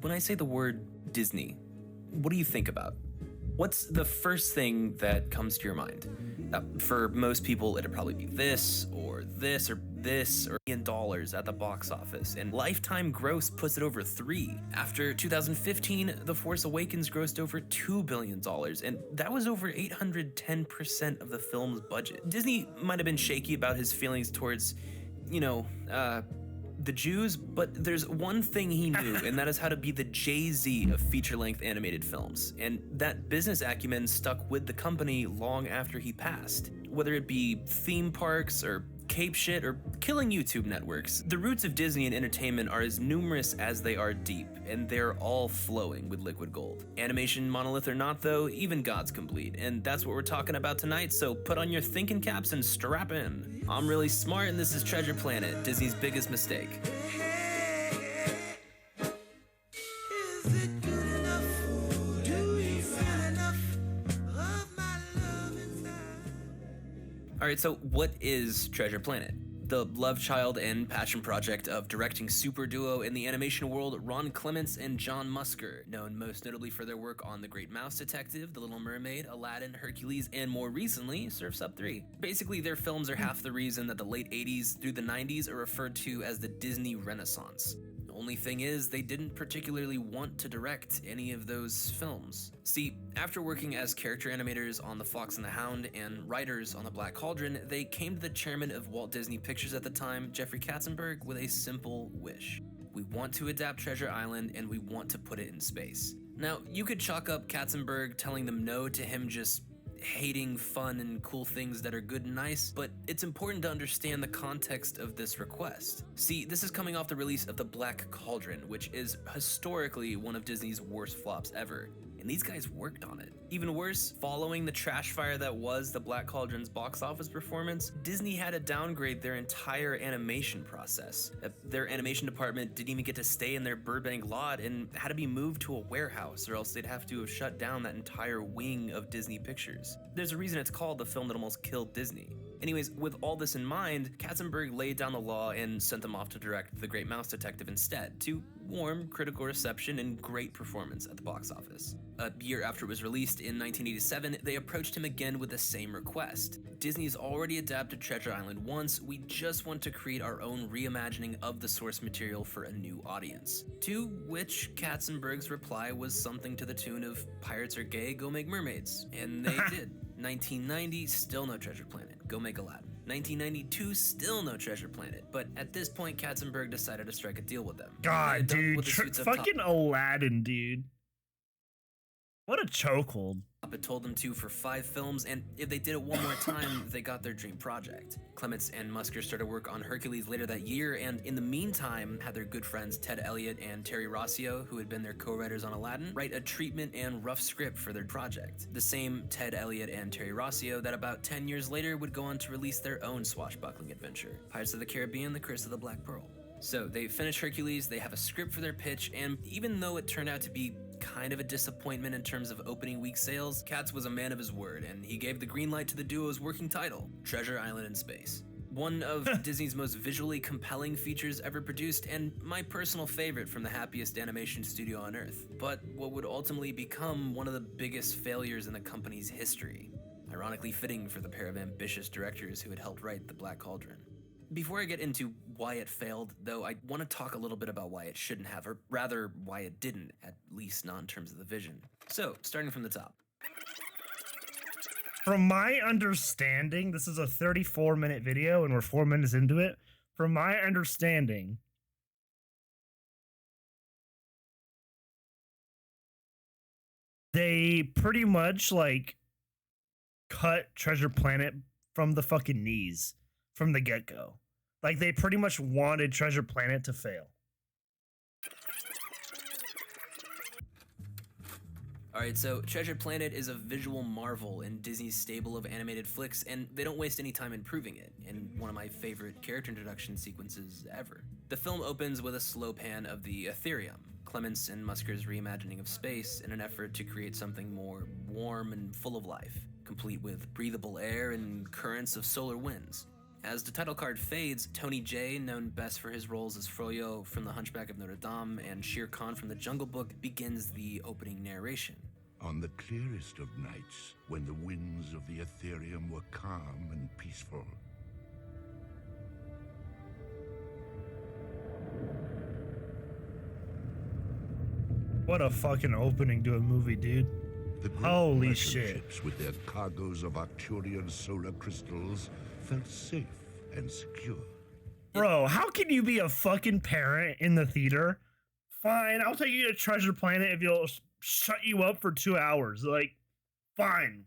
when I say the word Disney, what do you think about? What's the first thing that comes to your mind? For most people, it'd probably be this, or this, or this, or $1 at the box office, and lifetime gross puts it over $3. After 2015, The Force Awakens grossed over $2 billion, and that was over 810% of the film's budget. Disney might have been shaky about his feelings towards, the Jews, but there's one thing he knew, and that is how to be the Jay-Z of feature-length animated films. And that business acumen stuck with the company long after he passed. Whether it be theme parks, or cape shit, or killing YouTube networks, the roots of Disney and entertainment are as numerous as they are deep, and they're all flowing with liquid gold. Animation monolith or not though, even gods can bleed, and that's what we're talking about tonight, so put on your thinking caps and strap in. I'm really smart, and this is Treasure Planet, Disney's biggest mistake. Alright, so what is Treasure Planet? The love child and passion project of directing super duo in the animation world Ron Clements and John Musker, known most notably for their work on The Great Mouse Detective, The Little Mermaid, Aladdin, Hercules, and more recently, Surf's Up 3. Basically, their films are half the reason that the late 80s through the 90s are referred to as the Disney Renaissance. Only thing is, they didn't particularly want to direct any of those films. See, after working as character animators on The Fox and the Hound and writers on The Black Cauldron, they came to the chairman of Walt Disney Pictures at the time, Jeffrey Katzenberg, with a simple wish. We want to adapt Treasure Island, and we want to put it in space. Now, you could chalk up Katzenberg telling them no to him just hating fun and cool things that are good and nice, but it's important to understand the context of this request. See, this is coming off the release of The Black Cauldron, which is historically one of Disney's worst flops ever, and these guys worked on it. Even worse, following the trash fire that was The Black Cauldron's box office performance, Disney had to downgrade their entire animation process. Their animation department didn't even get to stay in their Burbank lot and had to be moved to a warehouse, or else they'd have to have shut down that entire wing of Disney Pictures. There's a reason it's called the film that almost killed Disney. Anyways, with all this in mind, Katzenberg laid down the law and sent them off to direct The Great Mouse Detective instead, to warm critical reception and great performance at the box office. A year after it was released in 1987, they approached him again with the same request. Disney's already adapted Treasure Island once, we just want to create our own reimagining of the source material for a new audience. To which Katzenberg's reply was something to the tune of, "Pirates are gay, go make mermaids." And they did. 1990, still no Treasure Planet, go make Aladdin. 1992, still no Treasure Planet, but at this point Katzenberg decided to strike a deal with them. God, dude, fucking Aladdin, dude. What a chokehold. It told them to for 5 films, and if they did it one more time, they got their dream project. Clements and Musker started work on Hercules later that year, and in the meantime, had their good friends Ted Elliott and Terry Rossio, who had been their co-writers on Aladdin, write a treatment and rough script for their project. The same Ted Elliott and Terry Rossio that about 10 years later would go on to release their own swashbuckling adventure, Pirates of the Caribbean: The Curse of the Black Pearl. So they finish Hercules, they have a script for their pitch, and even though it turned out to be kind of a disappointment in terms of opening week sales, Katz was a man of his word, and he gave the green light to the duo's working title, Treasure Island in Space. One of Disney's most visually compelling features ever produced, and my personal favorite from the happiest animation studio on Earth, but what would ultimately become one of the biggest failures in the company's history. Ironically fitting for the pair of ambitious directors who had helped write The Black Cauldron. Before I get into why it failed, though, I want to talk a little bit about why it shouldn't have, or rather, why it didn't, at least not in terms of the vision. So, starting from the top. From my understanding, this is a 34-minute video, and we're 4 minutes into it. From my understanding, they pretty much, like, cut Treasure Planet from the fucking knees from the get-go. Like, they pretty much wanted Treasure Planet to fail. Alright, so Treasure Planet is a visual marvel in Disney's stable of animated flicks, and they don't waste any time improving it, in one of my favorite character introduction sequences ever. The film opens with a slow pan of the Ethereum, Clements and Musker's reimagining of space in an effort to create something more warm and full of life, complete with breathable air and currents of solar winds. As the title card fades, Tony Jay, known best for his roles as Froyo from The Hunchback of Notre Dame and Shere Khan from The Jungle Book, begins the opening narration. On the clearest of nights, when the winds of the Ethereum were calm and peaceful, What a fucking opening to a movie, dude. the great Holy merchant shit. ships with their cargoes of Arcturian solar crystals felt safe and secure. Bro, how can you be a fucking parent in the theater? Fine, I'll take you to Treasure Planet if you'll shut you up for 2 hours. Like, fine.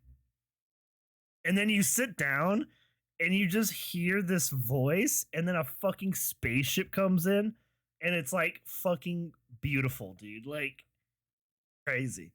And then you sit down and you just hear this voice, and then a fucking spaceship comes in, and it's like fucking beautiful, dude. Like, crazy.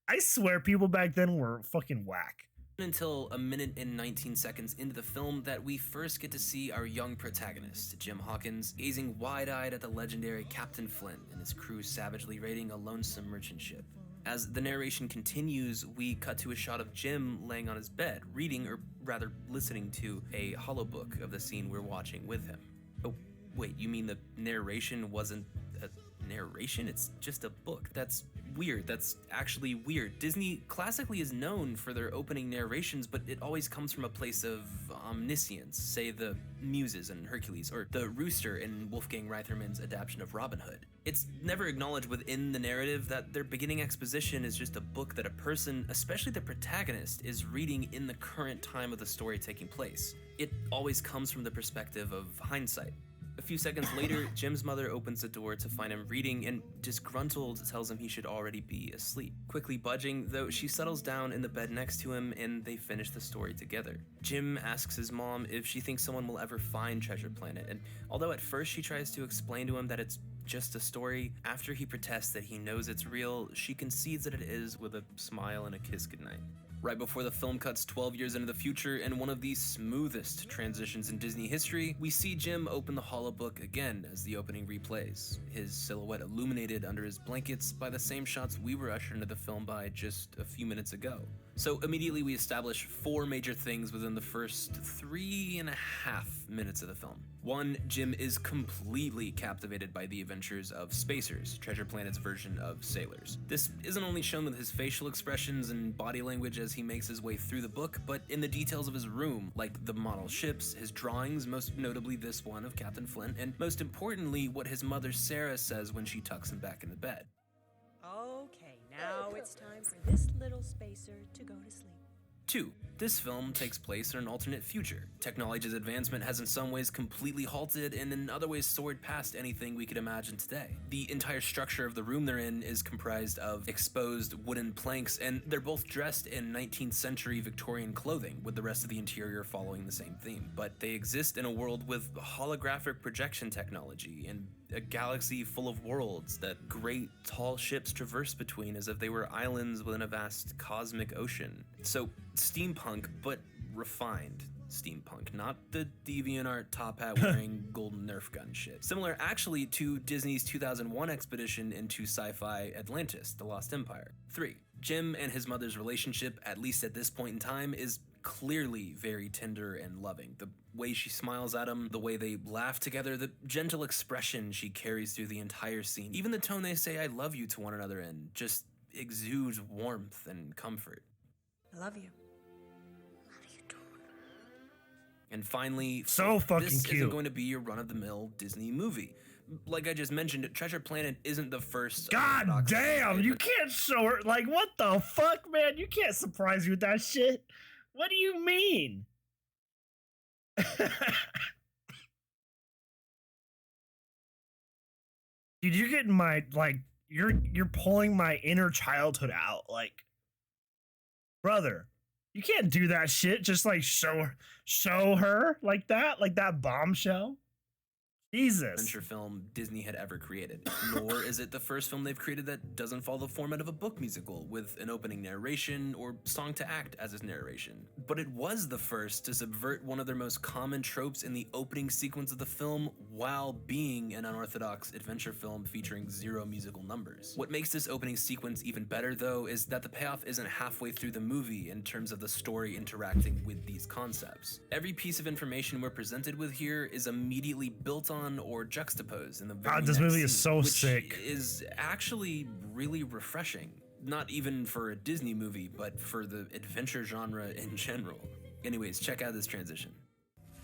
I swear people back then were fucking whack. Until a minute and 19 seconds into the film that we first get to see our young protagonist, Jim Hawkins, gazing wide-eyed at the legendary Captain Flint and his crew savagely raiding a lonesome merchant ship. As the narration continues, we cut to a shot of Jim laying on his bed, reading, or rather listening to, a holobook of the scene we're watching with him. Oh, wait, you mean the narration wasn't a narration? It's just a book. That's weird. That's actually weird. Disney classically is known for their opening narrations, but it always comes from a place of omniscience, say the Muses in Hercules, or the rooster in Wolfgang Reitherman's adaptation of Robin Hood. It's never acknowledged within the narrative that their beginning exposition is just a book that a person, especially the protagonist, is reading in the current time of the story taking place. It always comes from the perspective of hindsight. A few seconds later, Jim's mother opens the door to find him reading and, disgruntled, tells him he should already be asleep. Quickly budging, though, she settles down in the bed next to him and they finish the story together. Jim asks his mom if she thinks someone will ever find Treasure Planet, and although at first she tries to explain to him that it's just a story, after he protests that he knows it's real, she concedes that it is with a smile and a kiss goodnight. Right before the film cuts 12 years into the future, in one of the smoothest transitions in Disney history, we see Jim open the holobook again as the opening replays, his silhouette illuminated under his blankets by the same shots we were ushered into the film by just a few minutes ago. So immediately we establish 4 major things within the first 3.5 minutes of the film. 1, Jim is completely captivated by the adventures of Spacers, Treasure Planet's version of sailors. This isn't only shown with his facial expressions and body language as he makes his way through the book, but in the details of his room, like the model ships, his drawings, most notably this one of Captain Flint, and most importantly, what his mother Sarah says when she tucks him back in the bed. Okay, now it's time for this little spacer to go to sleep. 2. This film takes place in an alternate future. Technology's advancement has in some ways completely halted and in other ways soared past anything we could imagine today. The entire structure of the room they're in is comprised of exposed wooden planks, and they're both dressed in 19th century Victorian clothing, with the rest of the interior following the same theme. But they exist in a world with holographic projection technology and a galaxy full of worlds that great tall ships traverse between as if they were islands within a vast cosmic ocean. So steampunk, but refined steampunk, not the DeviantArt top hat wearing golden Nerf gun shit. Similar actually to Disney's 2001 expedition into sci-fi Atlantis, The Lost Empire. 3. Jim and his mother's relationship, at least at this point in time, is clearly very tender and loving. The way she smiles at him, the way they laugh together, the gentle expression she carries through the entire scene, even the tone they say I love you to one another in, just exudes warmth and comfort. I love you. And finally, So fucking this cute. isn't going to be your run-of-the-mill Disney movie. Like I just mentioned, Treasure Planet isn't the first. God damn, you can't show her. Like, what the fuck, man? You can't surprise me with that shit. What do you mean? Dude, you're getting my, like, you're pulling my inner childhood out. Like, brother, you can't do that shit. Just like show her like that bombshell. Jesus. adventure film Disney had ever created. Nor is it the first film they've created that doesn't follow the format of a book musical, with an opening narration or song to act as its narration. But it was the first to subvert one of their most common tropes in the opening sequence of the film while being an unorthodox adventure film featuring 0 musical numbers. What makes this opening sequence even better, though, is that the payoff isn't halfway through the movie in terms of the story interacting with these concepts. Every piece of information we're presented with here is immediately built on or juxtaposed in the very God, this next movie is scene, so which sick. is actually really refreshing. Not even for a Disney movie, but for the adventure genre in general. Anyways, check out this transition.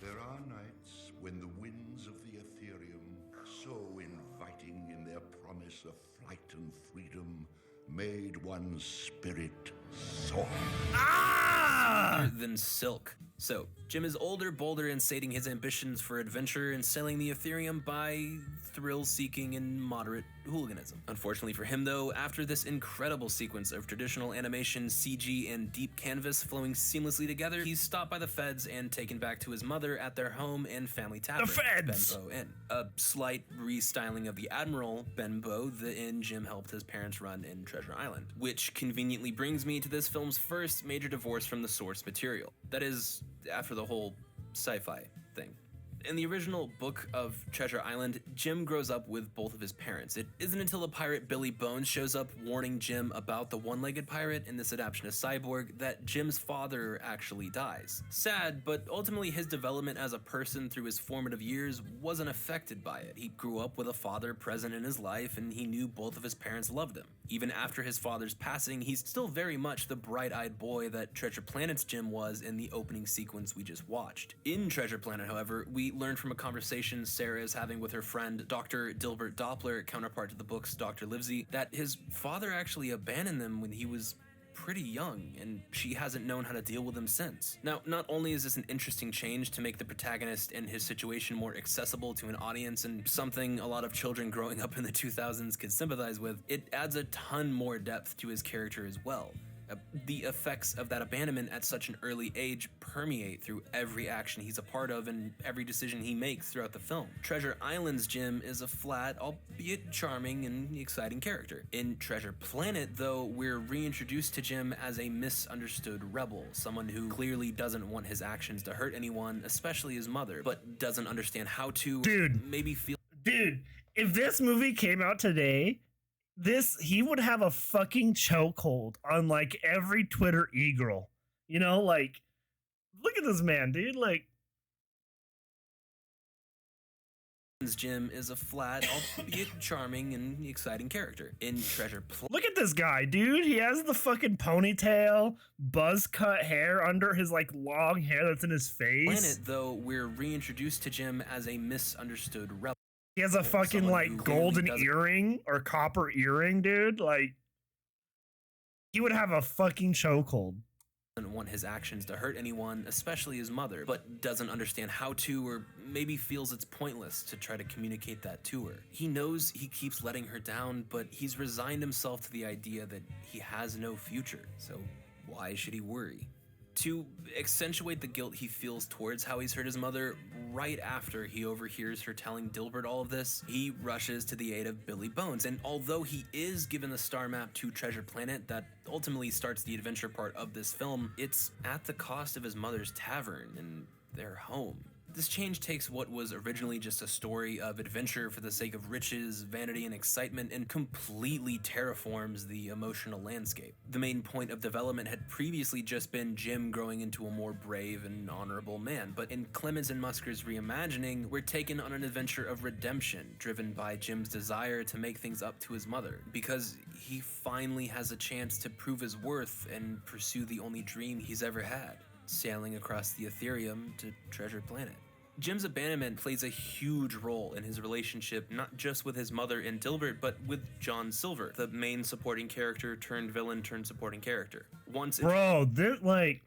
There are nights when the winds of the Ethereum, so inviting in their promise of flight and freedom, made one's spirit soar. Ah! Than silk. So, Jim is older, bolder, and stating his ambitions for adventure and selling the Ethereum by thrill-seeking and moderate hooliganism. Unfortunately for him, though, after this incredible sequence of traditional animation, CG, and deep canvas flowing seamlessly together, he's stopped by the feds and taken back to his mother at their home and family tavern, The feds! Benbow Inn. A slight restyling of the Admiral Benbow, the inn Jim helped his parents run in Treasure Island, which conveniently brings me to this film's first major divorce from the source material. That is, after the whole sci-fi thing. In the original book of Treasure Island, Jim grows up with both of his parents. It isn't until the pirate Billy Bones shows up warning Jim about the one-legged pirate in this adaptation of Cyborg that Jim's father actually dies. Sad, but ultimately his development as a person through his formative years wasn't affected by it. He grew up with a father present in his life, and he knew both of his parents loved him. Even after his father's passing, he's still very much the bright-eyed boy that Treasure Planet's Jim was in the opening sequence we just watched. In Treasure Planet, however, we learned from a conversation Sarah is having with her friend Dr. Dilbert Doppler, counterpart to the book's Dr. Livesey, that his father actually abandoned them when he was pretty young, and she hasn't known how to deal with him since. Now, not only is this an interesting change to make the protagonist and his situation more accessible to an audience and something a lot of children growing up in the 2000s could sympathize with, it adds a ton more depth to his character as well. The effects of that abandonment at such an early age permeate through every action he's a part of and every decision he makes throughout the film. Treasure Island's Jim is a flat, albeit charming and exciting character. In Treasure Planet, though, we're reintroduced to Jim as a misunderstood rebel, someone who clearly doesn't want his actions to hurt anyone, especially his mother, but doesn't understand how to, Dude. maybe feel. Dude, if this movie came out today, he would have a fucking chokehold on like every Twitter e-girl. You know, like, look at this man, dude. Like, Jim is a flat, albeit charming and exciting character. In Treasure Planet, look at this guy, dude. He has the fucking ponytail, buzz cut hair under his like long hair that's in his face. though, we're reintroduced to Jim as a misunderstood rebel. He has a fucking Someone like who clearly golden doesn't- earring or copper earring, dude. Like, he would have a fucking chokehold. Doesn't want his actions to hurt anyone, especially his mother, but doesn't understand how to, or maybe feels it's pointless to try to communicate that to her. He knows he keeps letting her down, but he's resigned himself to the idea that he has no future, so why should he worry? To accentuate the guilt he feels towards how he's hurt his mother, right after he overhears her telling Dilbert all of this, he rushes to the aid of Billy Bones, and although he is given the star map to Treasure Planet that ultimately starts the adventure part of this film, it's at the cost of his mother's tavern and their home. This change takes what was originally just a story of adventure for the sake of riches, vanity, and excitement and completely terraforms the emotional landscape. The main point of development had previously just been Jim growing into a more brave and honorable man, but in Clemens and Musker's reimagining, we're taken on an adventure of redemption, driven by Jim's desire to make things up to his mother, because he finally has a chance to prove his worth and pursue the only dream he's ever had, sailing across the Ethereum to Treasure Planet. Jim's abandonment plays a huge role in his relationship, not just with his mother and Dilbert, but with John Silver, the main supporting character turned villain turned supporting character. Bro, this, like,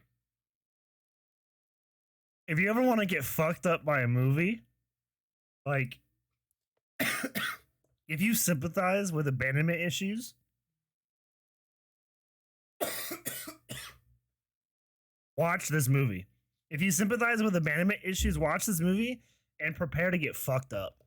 if you ever want to get fucked up by a movie, like, if you sympathize with abandonment issues, watch this movie. If you sympathize with abandonment issues, watch this movie and prepare to get fucked up.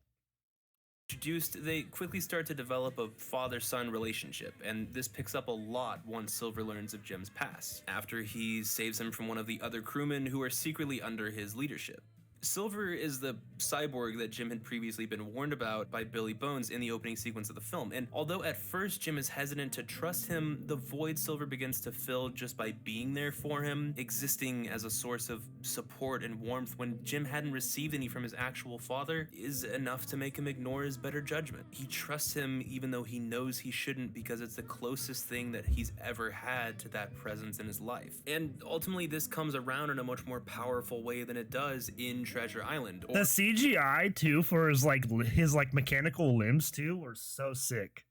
Introduced, they quickly start to develop a father-son relationship, and this picks up a lot once Silver learns of Jim's past, after he saves him from one of the other crewmen who are secretly under his leadership. Silver is the cyborg that Jim had previously been warned about by Billy Bones in the opening sequence of the film, and although at first Jim is hesitant to trust him, the void Silver begins to fill just by being there for him, existing as a source of support and warmth when Jim hadn't received any from his actual father, is enough to make him ignore his better judgment. He trusts him even though he knows he shouldn't, because it's the closest thing that he's ever had to that presence in his life. And ultimately this comes around in a much more powerful way than it does in Treasure Island. The CGI too for his mechanical limbs too were so sick.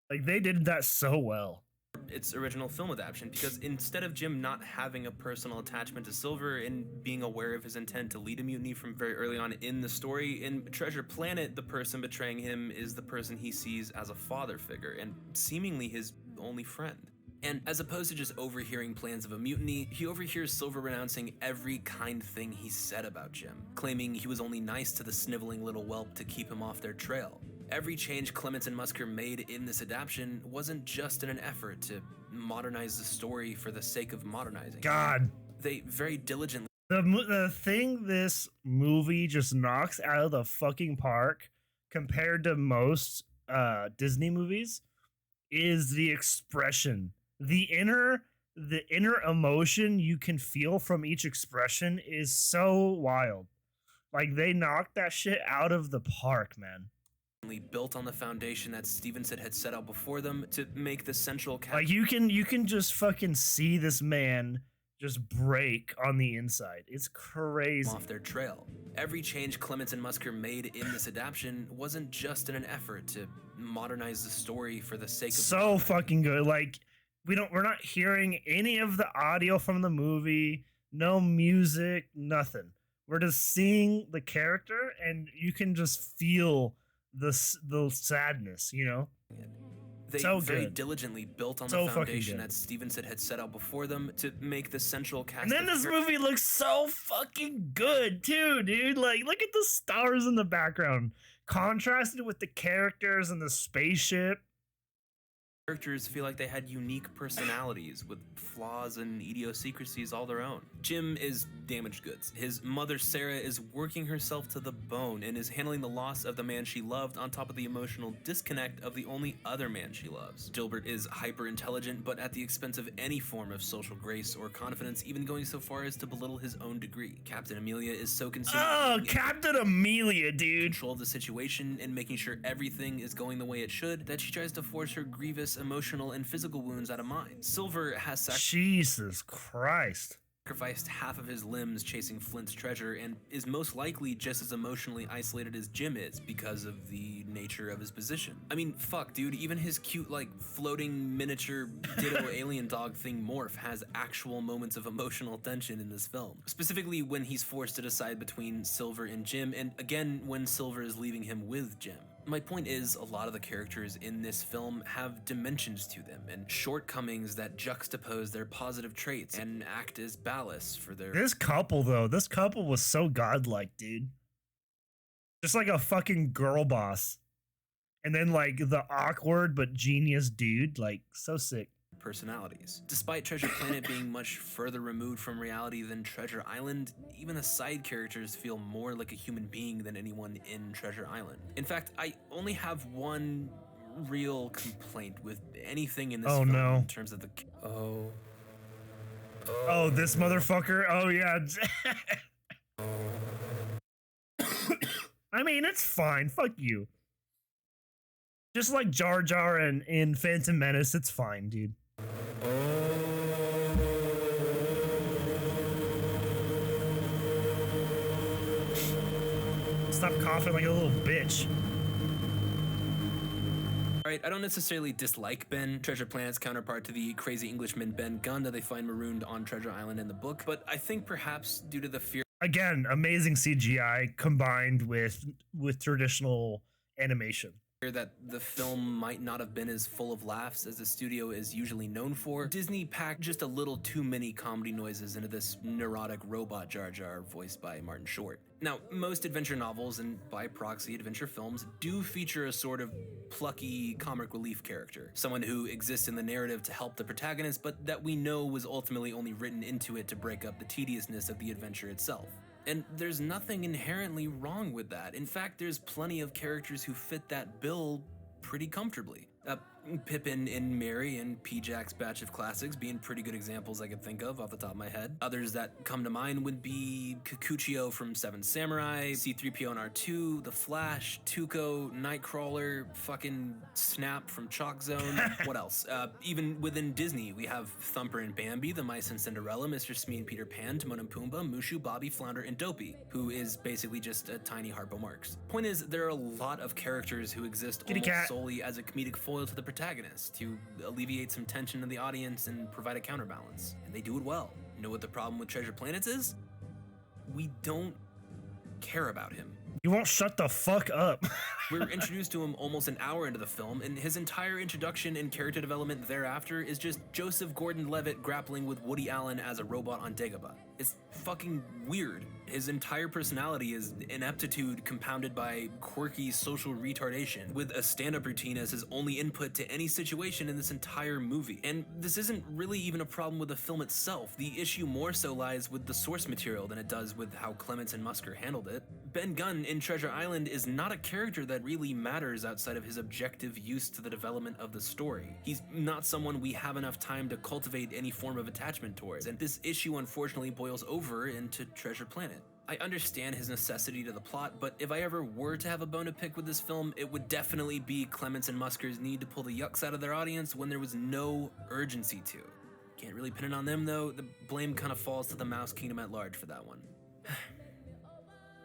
Like they did that so well. Its original film adaptation, because instead of Jim not having a personal attachment to Silver and being aware of his intent to lead a mutiny from very early on in the story, in Treasure Planet, the person betraying him is the person he sees as a father figure and seemingly his only friend. And as opposed to just overhearing plans of a mutiny, he overhears Silver renouncing every kind thing he said about Jim, claiming he was only nice to the sniveling little whelp to keep him off their trail. Every change Clements and Musker made in this adaptation wasn't just in an effort to modernize the story for the sake of modernizing. God. They very diligently... The thing this movie just knocks out of the fucking park compared to most Disney movies is the expression. The inner emotion you can feel from each expression is so wild. Like they knocked that shit out of the park, man. Built on the foundation that Stevenson had set out before them to make the central like you can just fucking see this man just break on the inside. It's crazy. Off their trail. Every change Clements and Musker made in this adaptation wasn't just in an effort to modernize the story for the sake of... So fucking good. Like we're not hearing any of the audio from the movie, no music, nothing. We're just seeing the character and you can just feel the sadness, you know? They so very good. diligently built on the foundation that Stevenson had set out before them to make the central cast. And then this movie looks so fucking good too, dude. Like, look at the stars in the background, contrasted with the characters and the spaceship. Characters feel like they had unique personalities with flaws and idiosyncrasies all their own. Jim is damaged goods. His mother Sarah is working herself to the bone and is handling the loss of the man she loved on top of the emotional disconnect of the only other man she loves. Gilbert is hyper intelligent, but at the expense of any form of social grace or confidence, even going so far as to belittle his own degree. Captain Amelia is so consumed... Oh, Captain Amelia, dude! ...control of the situation and making sure everything is going the way it should, that she tries to force her grievous emotional and physical wounds out of mind. Silver has Jesus Christ. Sacrificed half of his limbs chasing Flint's treasure and is most likely just as emotionally isolated as Jim is because of the nature of his position. I mean, fuck, dude, even his cute, like, floating miniature ditto alien dog thing Morph has actual moments of emotional tension in this film. Specifically when he's forced to decide between Silver and Jim, and again when Silver is leaving him with Jim. My point is, a lot of the characters in this film have dimensions to them and shortcomings that juxtapose their positive traits and act as ballast for their... This couple was so godlike, dude. Just like a fucking girl boss. And then like the awkward but genius dude, like so sick. Personalities. Despite Treasure Planet being much further removed from reality than Treasure Island, even the side characters feel more like a human being than anyone in Treasure Island. In fact, I only have one real complaint with anything in this film in terms of the... Oh, this motherfucker? Oh, yeah. I mean, it's fine. Fuck you. Just like Jar Jar in Phantom Menace, it's fine, dude. Stop coughing like a little bitch. Alright, I don't necessarily dislike Ben, Treasure Planet's counterpart to the crazy Englishman Ben Gunn that they find marooned on Treasure Island in the book, but I think perhaps due to the fear... Again, amazing CGI combined with traditional animation. that the film might not have been as full of laughs as the studio is usually known for, Disney packed just a little too many comedy noises into this neurotic robot Jar Jar voiced by Martin Short. Now, most adventure novels, and by proxy adventure films, do feature a sort of plucky comic relief character, someone who exists in the narrative to help the protagonist, but that we know was ultimately only written into it to break up the tediousness of the adventure itself. And there's nothing inherently wrong with that. In fact, there's plenty of characters who fit that bill pretty comfortably. Pippin and Merry and P-Jack's batch of classics being pretty good examples I could think of off the top of my head. Others that come to mind would be Kikuchio from Seven Samurai, C-3PO and R2, The Flash, Tuco, Nightcrawler, fucking Snap from Chalk Zone. What else? Even within Disney, we have Thumper and Bambi, The Mice and Cinderella, Mr. Smee and Peter Pan, Timon and Pumbaa, Mushu, Bobby, Flounder, and Dopey, who is basically just a tiny Harpo Marx. Point is, there are a lot of characters who exist almost solely as a comedic foil to the protagonist to alleviate some tension in the audience and provide a counterbalance. And they do it well. You know what the problem with Treasure Planets is? We don't care about him. You won't shut the fuck up. We're introduced to him almost an hour into the film, and his entire introduction and character development thereafter is just Joseph Gordon-Levitt grappling with Woody Allen as a robot on Dagobah. It's fucking weird. His entire personality is ineptitude compounded by quirky social retardation, with a stand-up routine as his only input to any situation in this entire movie. And this isn't really even a problem with the film itself. The issue more so lies with the source material than it does with how Clements and Musker handled it. Ben Gunn in Treasure Island is not a character that really matters outside of his objective use to the development of the story. He's not someone we have enough time to cultivate any form of attachment towards, and this issue unfortunately boils over into Treasure Planet. I understand his necessity to the plot, but if I ever were to have a bone to pick with this film, it would definitely be Clements and Musker's need to pull the yucks out of their audience when there was no urgency to. Can't really pin it on them though, the blame kind of falls to the Mouse Kingdom at large for that one.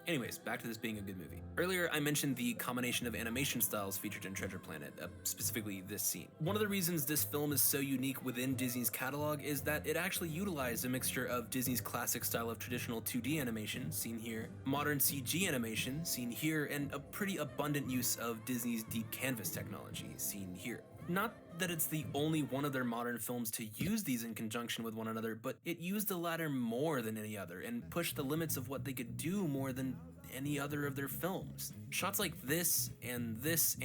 Anyways, back to this being a good movie. Earlier, I mentioned the combination of animation styles featured in Treasure Planet, specifically this scene. One of the reasons this film is so unique within Disney's catalog is that it actually utilized a mixture of Disney's classic style of traditional 2D animation, seen here, modern CG animation, seen here, and a pretty abundant use of Disney's deep canvas technology, seen here. Not that it's the only one of their modern films to use these in conjunction with one another, but it used the latter more than any other and pushed the limits of what they could do more than any other of their films. Shots like this and this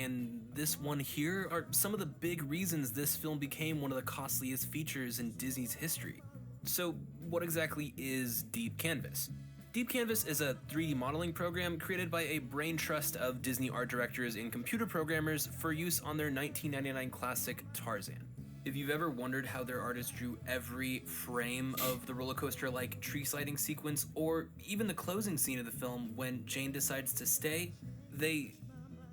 one here are some of the big reasons this film became one of the costliest features in Disney's history. So what exactly is Deep Canvas? Deep Canvas is a 3D modeling program created by a brain trust of Disney art directors and computer programmers for use on their 1999 classic Tarzan. If you've ever wondered how their artists drew every frame of the roller coaster-like tree sliding sequence, or even the closing scene of the film when Jane decides to stay, they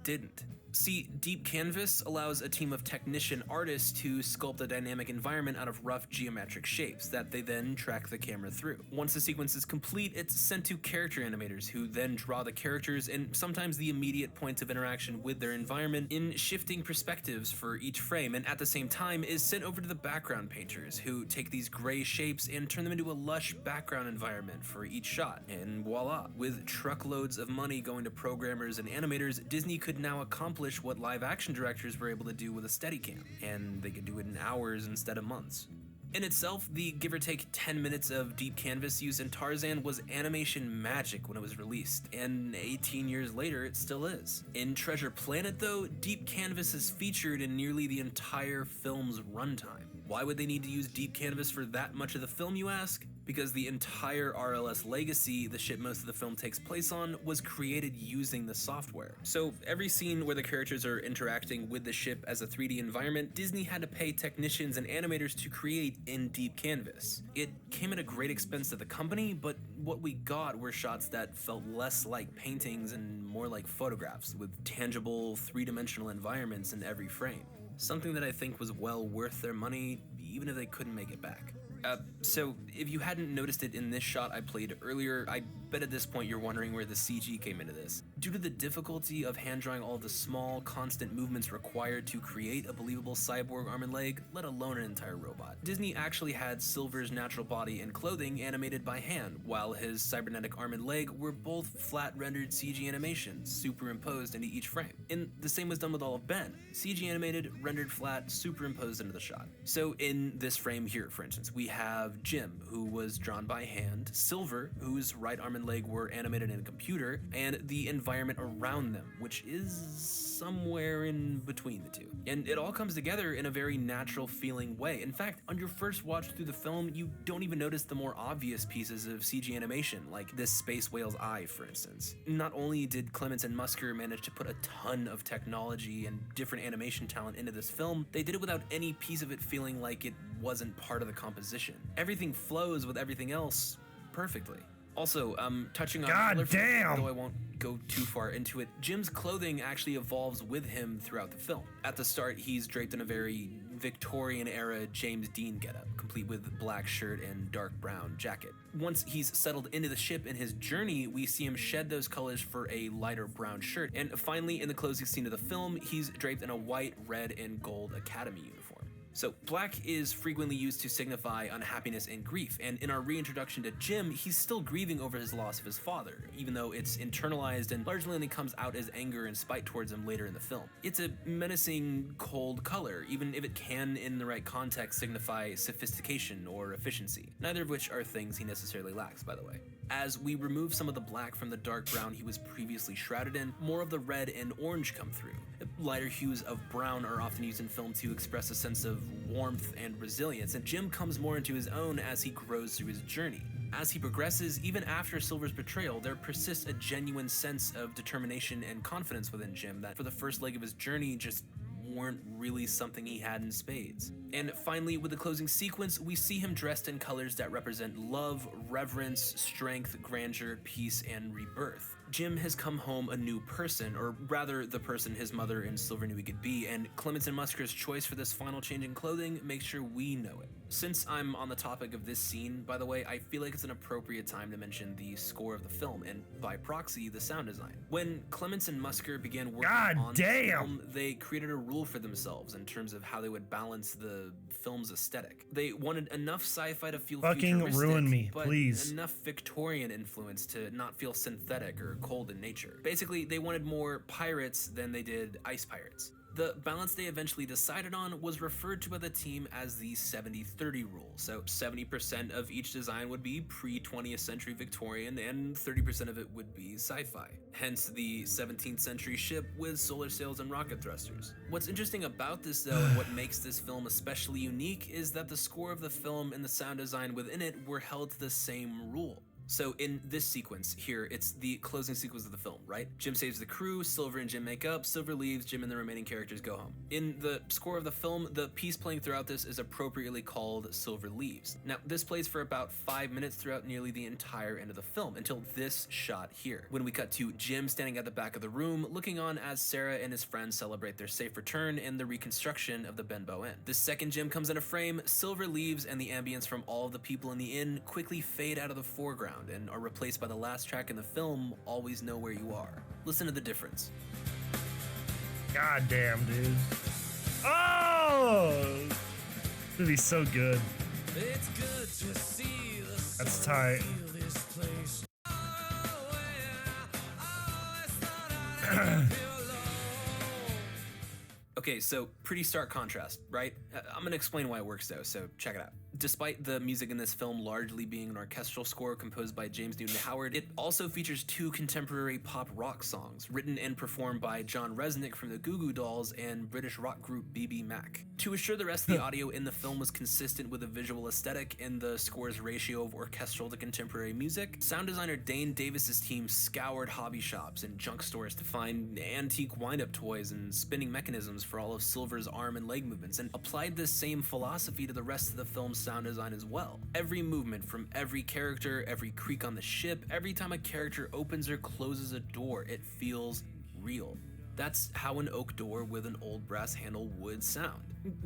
didn't. See, Deep Canvas allows a team of technician artists to sculpt a dynamic environment out of rough geometric shapes that they then track the camera through. Once the sequence is complete, it's sent to character animators who then draw the characters and sometimes the immediate points of interaction with their environment in shifting perspectives for each frame, and at the same time is sent over to the background painters who take these gray shapes and turn them into a lush background environment for each shot. And voila, with truckloads of money going to programmers and animators, Disney could now accomplish what live action directors were able to do with a Steadicam, and they could do it in hours instead of months. In itself, the give or take 10 minutes of Deep Canvas use in Tarzan was animation magic when it was released, and 18 years later it still is. In Treasure Planet though, Deep Canvas is featured in nearly the entire film's runtime. Why would they need to use Deep Canvas for that much of the film, you ask? Because the entire RLS legacy, the ship most of the film takes place on, was created using the software. So every scene where the characters are interacting with the ship as a 3D environment, Disney had to pay technicians and animators to create in Deep Canvas. It came at a great expense to the company, but what we got were shots that felt less like paintings and more like photographs, with tangible, three-dimensional environments in every frame. Something that I think was well worth their money, even if they couldn't make it back. So if you hadn't noticed it in this shot I played earlier, I bet at this point you're wondering where the CG came into this. Due to the difficulty of hand drawing all the small, constant movements required to create a believable cyborg arm and leg, let alone an entire robot, Disney actually had Silver's natural body and clothing animated by hand, while his cybernetic arm and leg were both flat rendered CG animations superimposed into each frame. And the same was done with all of Ben. CG animated, rendered flat, superimposed into the shot. So in this frame here, for instance, we have Jim, who was drawn by hand, Silver, whose right arm and leg were animated in a computer, and the environment around them, which is somewhere in between the two. And it all comes together in a very natural feeling way. In fact, on your first watch through the film, you don't even notice the more obvious pieces of CG animation, like this space whale's eye, for instance. Not only did Clements and Musker manage to put a ton of technology and different animation talent into this film, they did it without any piece of it feeling like it wasn't part of the composition. Everything flows with everything else perfectly. Also, touching on God damn! though I won't go too far into it, Jim's clothing actually evolves with him throughout the film. At the start, he's draped in a very Victorian-era James Dean getup, complete with black shirt and dark brown jacket. Once he's settled into the ship in his journey, we see him shed those colors for a lighter brown shirt, and finally, in the closing scene of the film, he's draped in a white, red, and gold Academy uniform. So black is frequently used to signify unhappiness and grief, and in our reintroduction to Jim, he's still grieving over his loss of his father, even though it's internalized and largely only comes out as anger and spite towards him later in the film. It's a menacing, cold color, even if it can, in the right context, signify sophistication or efficiency, neither of which are things he necessarily lacks, by the way. As we remove some of the black from the dark brown he was previously shrouded in, more of the red and orange come through. Lighter hues of brown are often used in film to express a sense of warmth and resilience, and Jim comes more into his own as he grows through his journey. As he progresses, even after Silver's betrayal, there persists a genuine sense of determination and confidence within Jim that for the first leg of his journey just weren't really something he had in spades. And finally, with the closing sequence, we see him dressed in colors that represent love, reverence, strength, grandeur, peace, and rebirth. Jim has come home a new person, or rather the person his mother and Silver knew he could be, and Clements and Musker's choice for this final change in clothing makes sure we know it. Since I'm on the topic of this scene, by the way, I feel like it's an appropriate time to mention the score of the film, and by proxy, the sound design. When Clements and Musker began working on the film, they created a rule for themselves in terms of how they would balance the film's aesthetic. They wanted enough sci-fi to feel futuristic, ruin me, but please. enough Victorian influence to not feel synthetic or cold in nature. Basically, they wanted more pirates than they did ice pirates. The balance they eventually decided on was referred to by the team as the 70-30 rule. So 70% of each design would be pre-20th century Victorian and 30% of it would be sci-fi. Hence the 17th century ship with solar sails and rocket thrusters. What's interesting about this though, and what makes this film especially unique, is that the score of the film and the sound design within it were held to the same rule. So in this sequence here, it's the closing sequence of the film, right? Jim saves the crew, Silver and Jim make up, Silver leaves, Jim and the remaining characters go home. In the score of the film, the piece playing throughout this is appropriately called Silver Leaves. Now, this plays for about 5 minutes throughout nearly the entire end of the film, until this shot here, when we cut to Jim standing at the back of the room, looking on as Sarah and his friends celebrate their safe return and the reconstruction of the Benbow Inn. The second Jim comes into frame, Silver leaves, and the ambience from all of the people in the inn quickly fade out of the foreground and are replaced by the last track in the film, Always Know Where You Are. Listen to the difference. God damn, dude. Oh! This movie's so good. It's good to see the That's tight. feel this place. Okay, so pretty stark contrast, right? I'm gonna explain why it works though, so check it out. Despite the music in this film largely being an orchestral score composed by James Newton Howard, it also features 2 contemporary pop rock songs, written and performed by John Resnick from the Goo Goo Dolls and British rock group BB Mac. To assure the rest of the audio in the film was consistent with the visual aesthetic and the score's ratio of orchestral to contemporary music, sound designer Dane Davis's team scoured hobby shops and junk stores to find antique wind-up toys and spinning mechanisms for all of Silver's arm and leg movements, and applied this same philosophy to the rest of the film's sound design as well. Every movement from every character, every creak on the ship, every time a character opens or closes a door, it feels real. That's how an oak door with an old brass handle would sound.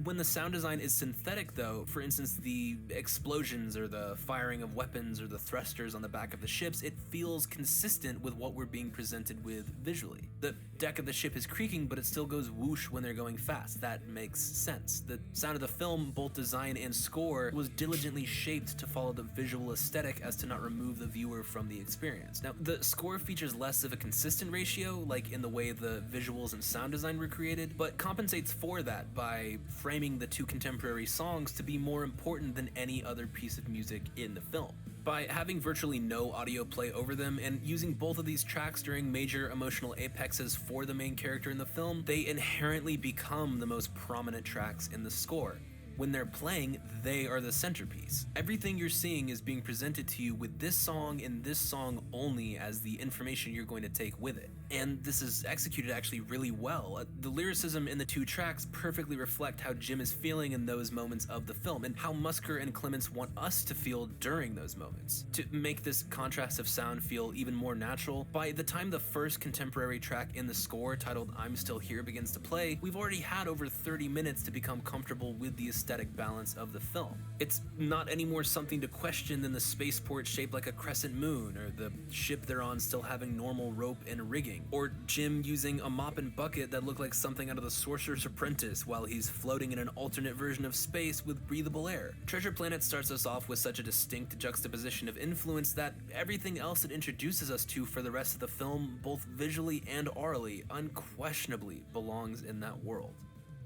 When the sound design is synthetic though, for instance the explosions or the firing of weapons or the thrusters on the back of the ships, it feels consistent with what we're being presented with visually. The deck of the ship is creaking, but it still goes whoosh when they're going fast. That makes sense. The sound of the film, both design and score, was diligently shaped to follow the visual aesthetic as to not remove the viewer from the experience. Now, the score features less of a consistent ratio, like in the way the visuals and sound design were created, but compensates for that by framing the two contemporary songs to be more important than any other piece of music in the film. By having virtually no audio play over them and using both of these tracks during major emotional apexes for the main character in the film, they inherently become the most prominent tracks in the score. When they're playing, they are the centerpiece. Everything you're seeing is being presented to you with this song and this song only as the information you're going to take with it. And this is executed actually really well. The lyricism in the two tracks perfectly reflect how Jim is feeling in those moments of the film and how Musker and Clements want us to feel during those moments. To make this contrast of sound feel even more natural, by the time the first contemporary track in the score, titled I'm Still Here, begins to play, we've already had over 30 minutes to become comfortable with the aesthetic balance of the film. It's not any more something to question than the spaceport shaped like a crescent moon, or the ship they're on still having normal rope and rigging, or Jim using a mop and bucket that look like something out of the Sorcerer's Apprentice while he's floating in an alternate version of space with breathable air. Treasure Planet starts us off with such a distinct juxtaposition of influence that everything else it introduces us to for the rest of the film, both visually and aurally, unquestionably belongs in that world.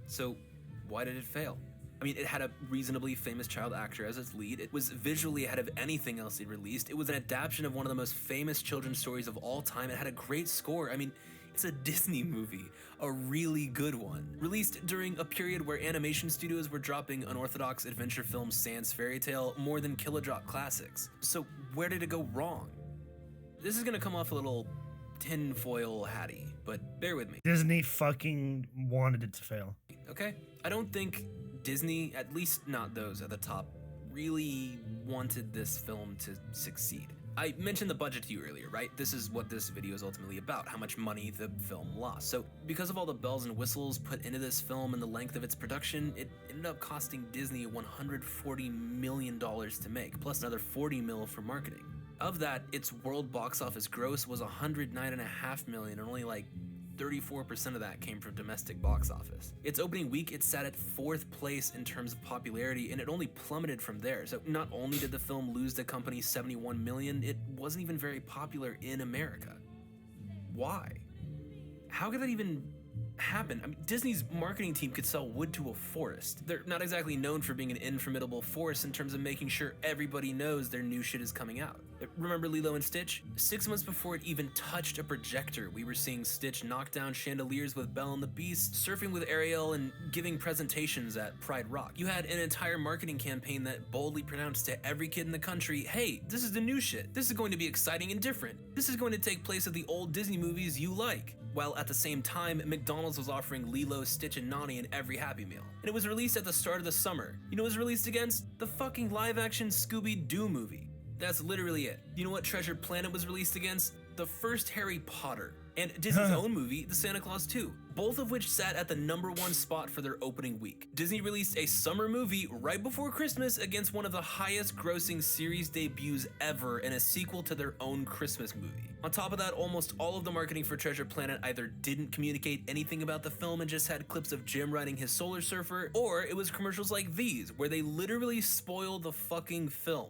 So why did it fail? I mean, it had a reasonably famous child actor as its lead. It was visually ahead of anything else it released. It was an adaptation of one of the most famous children's stories of all time. It had a great score. I mean, it's a Disney movie, a really good one. Released during a period where animation studios were dropping unorthodox adventure film sans fairy tale more than Kilodrop classics. So where did it go wrong? This is gonna come off a little tinfoil hatty, but bear with me. Disney fucking wanted it to fail. Okay? I don't think Disney, at least not those at the top, really wanted this film to succeed. I mentioned the budget to you earlier, right? This is what this video is ultimately about, how much money the film lost. So because of all the bells and whistles put into this film and the length of its production, it ended up costing Disney $140 million to make, plus another 40 mil for marketing. Of that, its world box office gross was $109.5 million, and only like 34% of that came from domestic box office. Its opening week, it sat at 4th place in terms of popularity, and it only plummeted from there. So not only did the film lose the company $71 million, it wasn't even very popular in America. Why? How could that even happen? I mean, Disney's marketing team could sell wood to a forest. They're not exactly known for being an informidable force in terms of making sure everybody knows their new shit is coming out. Remember Lilo and Stitch? 6 months before it even touched a projector, we were seeing Stitch knock down chandeliers with Belle and the Beast, surfing with Ariel, and giving presentations at Pride Rock. You had an entire marketing campaign that boldly pronounced to every kid in the country, hey, this is the new shit. This is going to be exciting and different. This is going to take place at the old Disney movies you like. While at the same time, McDonald's was offering Lilo, Stitch, and Nani in every Happy Meal. And it was released at the start of the summer. You know what it was released against? The fucking live-action Scooby-Doo movie. That's literally it. You know what Treasure Planet was released against? The first Harry Potter. And Disney's own movie, The Santa Claus 2, both of which sat at the #1 spot for their opening week. Disney released a summer movie right before Christmas against one of the highest grossing series debuts ever and a sequel to their own Christmas movie. On top of that, almost all of the marketing for Treasure Planet either didn't communicate anything about the film and just had clips of Jim riding his Solar Surfer, or it was commercials like these, where they literally spoil the fucking film.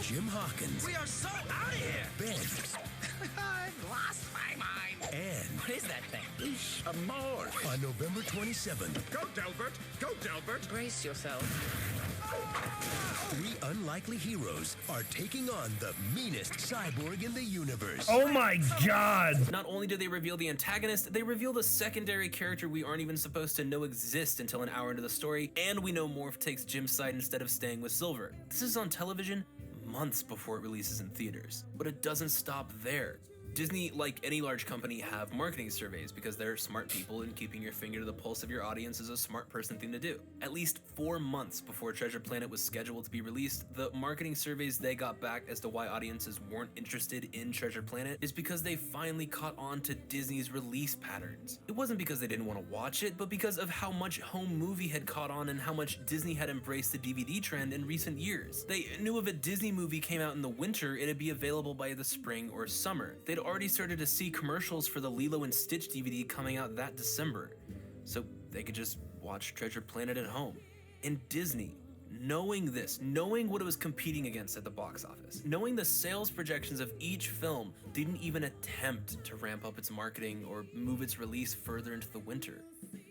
Jim Hawkins. We are so out of here! Ben. I've lost my mind. And What is that thing? Amor! on November 27th, Go, Delbert! Go, Delbert! Brace yourself. 3 unlikely heroes are taking on the meanest cyborg in the universe. Oh my god! Not only do they reveal the antagonist, they reveal the secondary character we aren't even supposed to know exists until an hour into the story, and we know Morph takes Jim's side instead of staying with Silver. This is on television months before it releases in theaters. But it doesn't stop there. Disney, like any large company, have marketing surveys because they're smart people, and keeping your finger to the pulse of your audience is a smart person thing to do. At least 4 months before Treasure Planet was scheduled to be released, the marketing surveys they got back as to why audiences weren't interested in Treasure Planet is because they finally caught on to Disney's release patterns. It wasn't because they didn't want to watch it, but because of how much home movie had caught on and how much Disney had embraced the DVD trend in recent years. They knew if a Disney movie came out in the winter, it'd be available by the spring or summer. They'd already started to see commercials for the Lilo and Stitch DVD coming out that December, so they could just watch Treasure Planet at home. And Disney, knowing this, knowing what it was competing against at the box office, knowing the sales projections of each film, didn't even attempt to ramp up its marketing or move its release further into the winter.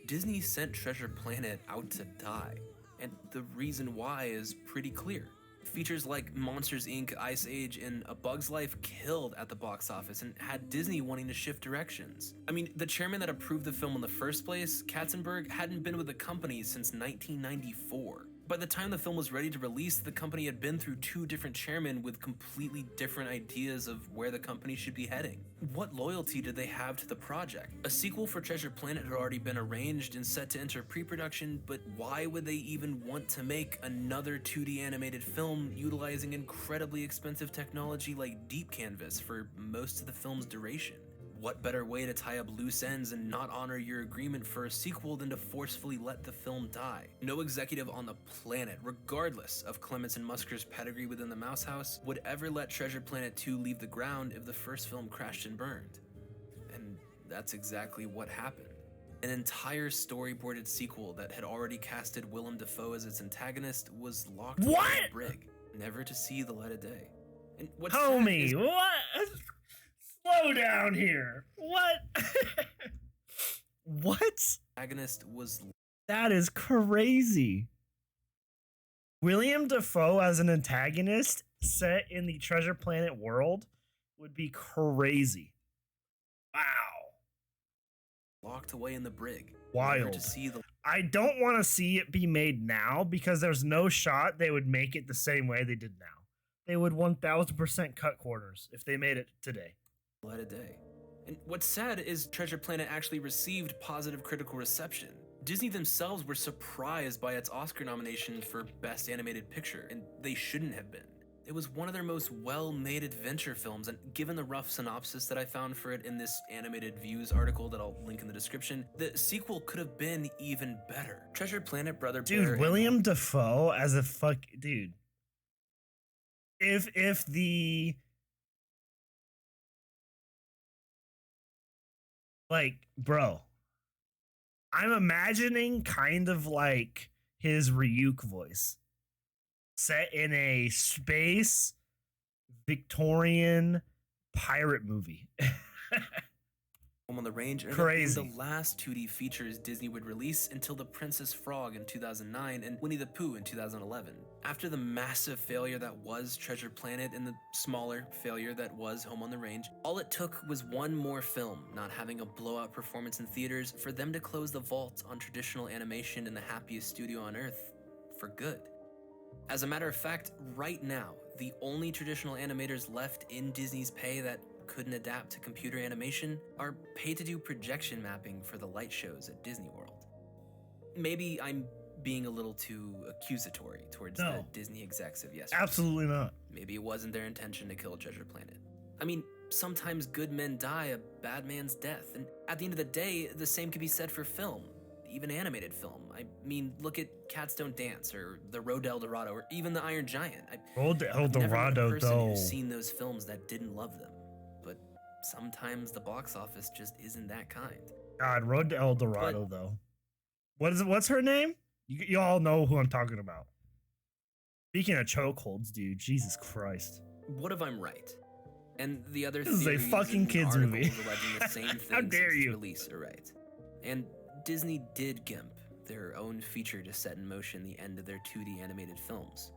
Disney sent Treasure Planet out to die, and the reason why is pretty clear. Features like Monsters Inc., Ice Age, and A Bug's Life killed at the box office and had Disney wanting to shift directions. I mean, the chairman that approved the film in the first place, Katzenberg, hadn't been with the company since 1994. By the time the film was ready to release, the company had been through 2 different chairmen with completely different ideas of where the company should be heading. What loyalty did they have to the project? A sequel for Treasure Planet had already been arranged and set to enter pre-production, but why would they even want to make another 2D animated film utilizing incredibly expensive technology like Deep Canvas for most of the film's duration? What better way to tie up loose ends and not honor your agreement for a sequel than to forcefully let the film die? No executive on the planet, regardless of Clements and Musker's pedigree within the Mouse House, would ever let Treasure Planet 2 leave the ground if the first film crashed and burned. And that's exactly what happened. An entire storyboarded sequel that had already casted Willem Dafoe as its antagonist was locked away in a brig, never to see the light of day. And what's sad Homie, is- what? Slow down here. What? What? Antagonist was That is crazy. William Dafoe as an antagonist set in the Treasure Planet world would be crazy. Wow. locked away in the brig. Wild. Never to see the I don't want to see it be made now because there's no shot they would make it the same way they did now. They would 1000% cut corners if they made it today. light of day. And what's sad is Treasure Planet actually received positive critical reception. Disney themselves were surprised by its Oscar nomination for Best Animated Picture, and they shouldn't have been. It was one of their most well-made adventure films, and given the rough synopsis that I found for it in this Animated Views article that I'll link in the description, the sequel could have been even better. Treasure Planet, Brother Bear, Dude, and- William Dafoe as a dude. If the bro, I'm imagining kind of like his Ryuk voice set in a space Victorian pirate movie. Home on the Range, and Crazy. the last 2D features Disney would release until The Princess Frog in 2009 and Winnie the Pooh in 2011. After the massive failure that was Treasure Planet and the smaller failure that was Home on the Range, all it took was one more film not having a blowout performance in theaters for them to close the vault on traditional animation in the happiest studio on earth for good. As a matter of fact, right now, the only traditional animators left in Disney's pay that couldn't adapt to computer animation are paid to do projection mapping for the light shows at Disney World. Maybe I'm being a little too accusatory towards the No. Disney execs of yesterday. Absolutely not. Maybe it wasn't their intention to kill Treasure Planet. I mean, sometimes good men die a bad man's death, and at the end of the day, the same could be said for film, even animated film. I mean, look at Cats Don't Dance, or The Road to El Dorado, or even The Iron Giant. Road to El I've never met a Dorado, person though. who's seen those films that didn't love them, but sometimes the box office just isn't that kind. God, Road to El Dorado, though. What's her name? You all know who I'm talking about. Speaking of chokeholds, dude, Jesus Christ. What if I'm right? And the other This is a theories fucking and kids movie. articles alleging the same thing How dare since its you. release are right. And Disney did gimp their own feature to set in motion the end of their 2D animated films.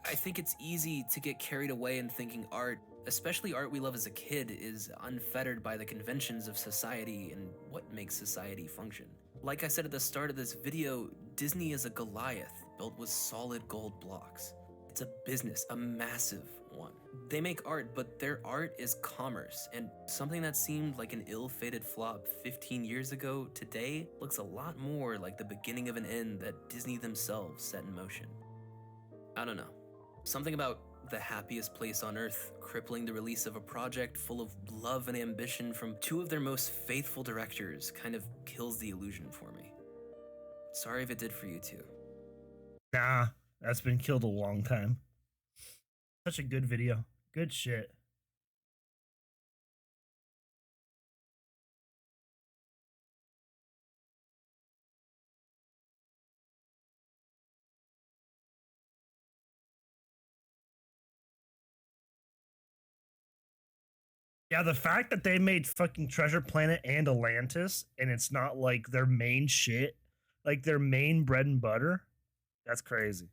I think it's easy to get carried away in thinking art, especially art we love as a kid, is unfettered by the conventions of society and what makes society function. Like I said at the start of this video, Disney is a Goliath built with solid gold blocks. It's a business, a massive one. They make art, but their art is commerce, and something that seemed like an ill-fated flop 15 years ago today looks a lot more like the beginning of an end that Disney themselves set in motion. I don't know. Something about the happiest place on earth crippling the release of a project full of love and ambition from two of their most faithful directors kind of kills the illusion for me. Sorry if it did for you too. Nah, that's been killed a long time. Such a good video. Good shit. Yeah, the fact that they made fucking Treasure Planet and Atlantis and it's not like their main shit, like their main bread and butter, that's crazy.